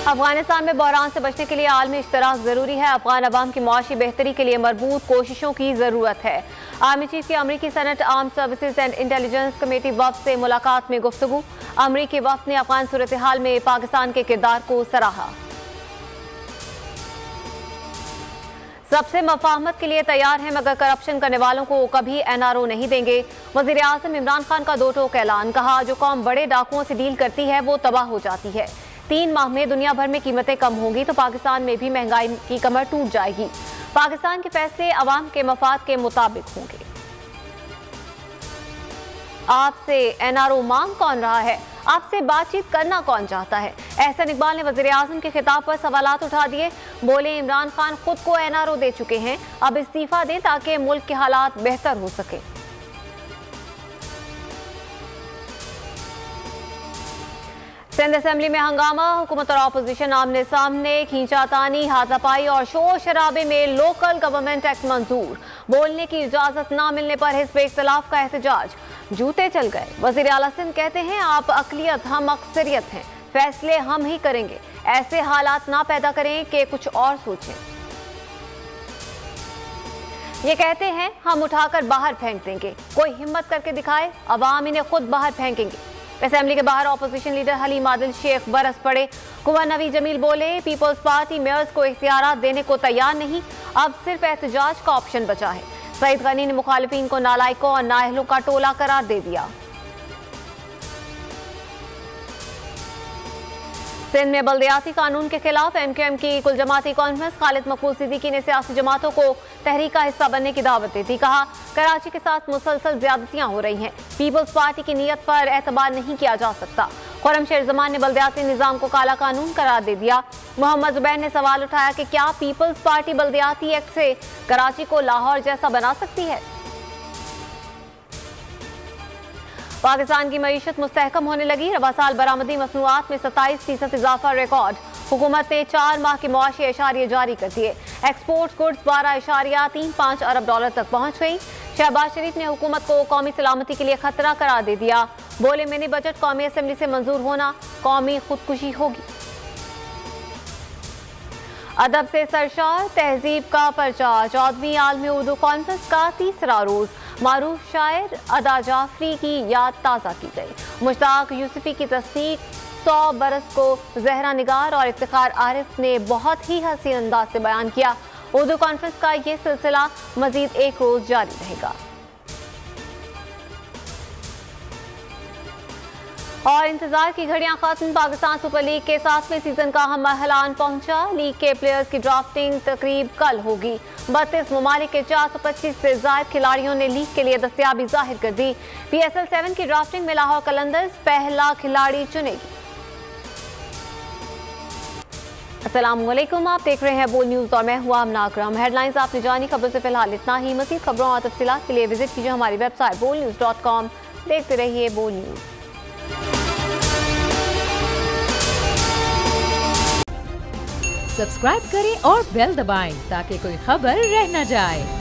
अफगानिस्तान में बहरान से बचने के लिए आलमी इश्तराक जरूरी है। अफगान अवाम की मुआशी बेहतरी के लिए मरबूत कोशिशों की जरूरत है। आर्मी चीफ की अमरीकी senate arm services and intelligence committee वफ्द से मुलाकात में गुफ्तगू। अमरीकी वफ्द ने अफगान सूरत हाल में पाकिस्तान के किरदार को सराहा। सबसे मफाहमत के लिए तैयार हैं मगर करप्शन करने वालों को कभी NRO नहीं देंगे। वजीर आजम इमरान खान का दो टोक ऐलान। कहा, जो कौम बड़े डाकुओं से डील करती है वो तबाह हो जाती है। 3 माह में दुनिया भर में कीमतें कम होंगी तो पाकिस्तान में भी महंगाई की कमर टूट जाएगी। पाकिस्तान के फैसले अवाम के मफाद के मुताबिक होंगे। आपसे NRO मांग कौन रहा है? आपसे बातचीत करना कौन चाहता है? एहसन इकबाल ने वजीर आजम के खिताब पर सवालात उठा दिए। बोले, इमरान खान खुद को NRO दे चुके हैं, अब इस्तीफा दें ताकि मुल्क के हालात बेहतर हो सके। सिंध असेंबली में हंगामा। हुकूमत और अपोजिशन आमने सामने। खींचातानी, हाथापाई और शोर शराबे में लोकल गवर्नमेंट एक्ट मंजूर। बोलने की इजाजत न मिलने पर हिज़्ब इख्तिलाफ का एहतजाज। जूते चल गए। वज़ीर आला सिंध कहते हैं, आप अक़लियत, हम अक्सरियत हैं, फैसले हम ही करेंगे। ऐसे हालात ना पैदा करें कि कुछ और सोचें। ये कहते हैं, हम उठाकर बाहर फेंक देंगे, कोई हिम्मत करके दिखाए, अवाम इन्हें खुद बाहर फेंकेंगे। असेंबली के बाहर अपोजिशन लीडर हलीम आदिल शेख बरस पड़े। कुंवर नवी जमील बोले, पीपल्स पार्टी मेयर्स को इख्तियारात देने को तैयार नहीं, अब सिर्फ एहतजाज का ऑप्शन बचा है। सईद गनी ने मुखालिफिन को नालायकों और नाअहलों का टोला करार दे दिया। सिंध में बल्दियाती कानून के खिलाफ MQM की कुल जमाती कॉन्फ्रेंस। खालिद मकबूल सिद्दीकी ने सियासी जमातों को तहरीक का हिस्सा बनने की दावत दी थी। कहा, कराची के साथ मुसलसल ज्यादतियां हो रही हैं, पीपल्स पार्टी की नीयत पर एतबार नहीं किया जा सकता। खुर्रम शेर जमान ने बल्दियाती निजाम को काला कानून करार दे दिया। मोहम्मद जुबैर ने सवाल उठाया कि क्या पीपल्स पार्टी बल्दियाती एक्ट से कराची को लाहौर जैसा बना सकती है? पाकिस्तान की मईशत मुस्तहकम होने लगी। रवा साल बरामदी मसनूआत में 27% इजाफा रिकॉर्ड। हुकूमत ने 4 माह के मुआशी एशारिये जारी कर दिए। एक्सपोर्ट गुड्स 12.35 अरब डॉलर तक पहुंच गई। शहबाज शरीफ ने हुकूमत को कौमी सलामती के लिए खतरा करार दे दिया। बोले, मिनी बजट कौमी असेंबली से मंजूर होना कौमी खुदकुशी होगी। अदब से सरशार, तहजीब का परचा। 14वीं आलमी उर्दू कॉन्फ्रेंस का तीसरा रोज। मारूफ शायर अदा जाफरी की याद ताज़ा की गई। मुश्ताक यूसुफी की तस्दीक। 100 बरस को जहरा निगार और इफ्तिखार आरिफ ने बहुत ही हसीन अंदाज से बयान किया। उर्दू कॉन्फ्रेंस का ये सिलसिला मजीद 1 रोज जारी रहेगा। और इंतजार की घड़ियां खत्म। पाकिस्तान सुपर लीग के 7वें सीजन का हम मरहलान पहुंचा। लीग के प्लेयर्स की ड्राफ्टिंग तकरीब कल होगी। 32 ममालिक के 425 से ज्यादा खिलाड़ियों ने लीग के लिए दस्तयाबी जाहिर कर दी। PSL 7 की ड्राफ्टिंग में लाहौर कलंदर्स पहला खिलाड़ी चुनेगी। अस्सलाम वालेकुम, आप देख रहे हैं बोल न्यूज और मैं हुआ अमना अकरम। हेडलाइंस आपने जानी, खबरों से फिलहाल इतना ही। मज़ीद खबरों और तफसीलात के लिए विजिट कीजिए हमारी वेबसाइट bolnews.com। देखते रहिए बोल न्यूज। सब्सक्राइब करें और बेल दबाएं ताकि कोई खबर रह न जाए।